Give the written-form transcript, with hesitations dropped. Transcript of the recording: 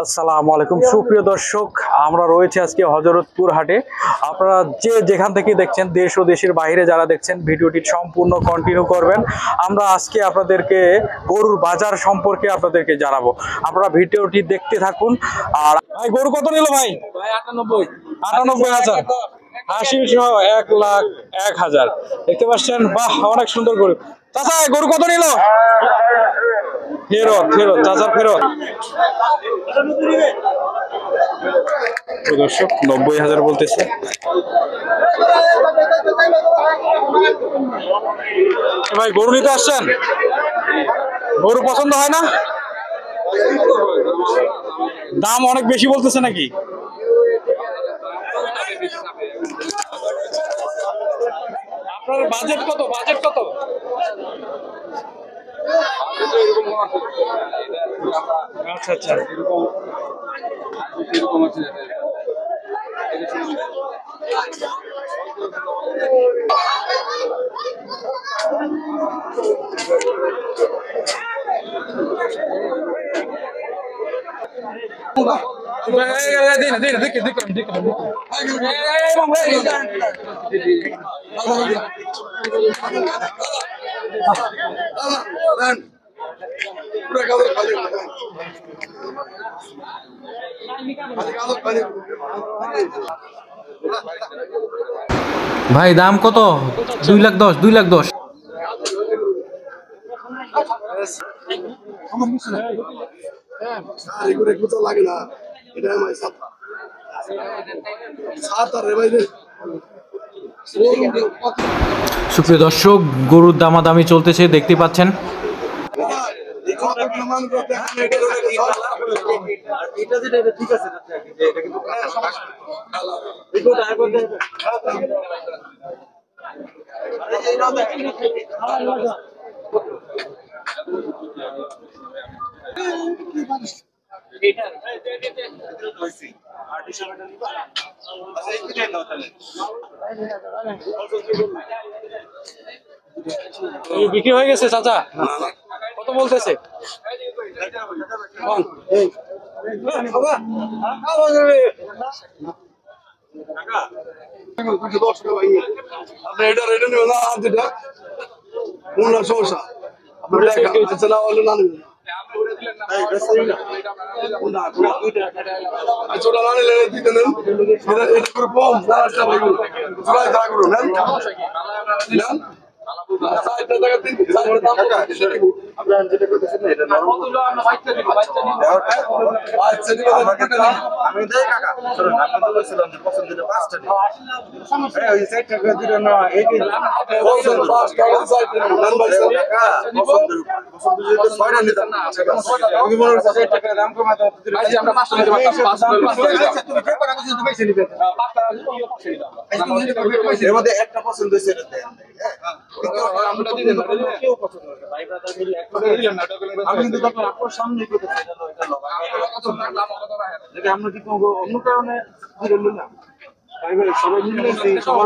আসসালামু আলাইকুম সুপ্রিয় দর্শক, আমরা রয়েছে আজকে হযরতপুর হাটে। আপনারা যে যেখান থেকে দেখছেন, দেশ ও দেশের বাইরে যারা দেখছেন, ভিডিওটি সম্পূর্ণ কন্টিনিউ করবেন। আমরা আজকে আপনাদেরকে গরুর বাজার সম্পর্কে আপনাদেরকে জানাবো, আপনারা ভিডিওটি দেখতে থাকুন। আর ভাই গরু কত নিল ভাই? 98,000 80 সহ 1,01,000 দেখতে পাচ্ছেন। বাহ, অনেক সুন্দর গরু। চাচা গরু কত নিল? ফেরত ফেরত চাচা ফেরত। দর্শক 90,000 বলতেছে। ভাই গরু নিতে আসছেন? গরু পছন্দ হয় না? দাম অনেক বেশি বলতেছে নাকি? আপনার বাজেট কত? বাজেট কত? আচ্ছা আচ্ছা। ভাই দাম কত? 2,10,000 2,10,000। সুপ্রিয় দর্শক, গরুর দামাদামি চলতেছে, দেখতে পাচ্ছেন। বিক্রি হয়ে গেছে চাচা? কত বলতেছে? অন্য কারণে সবাই মিলে সবার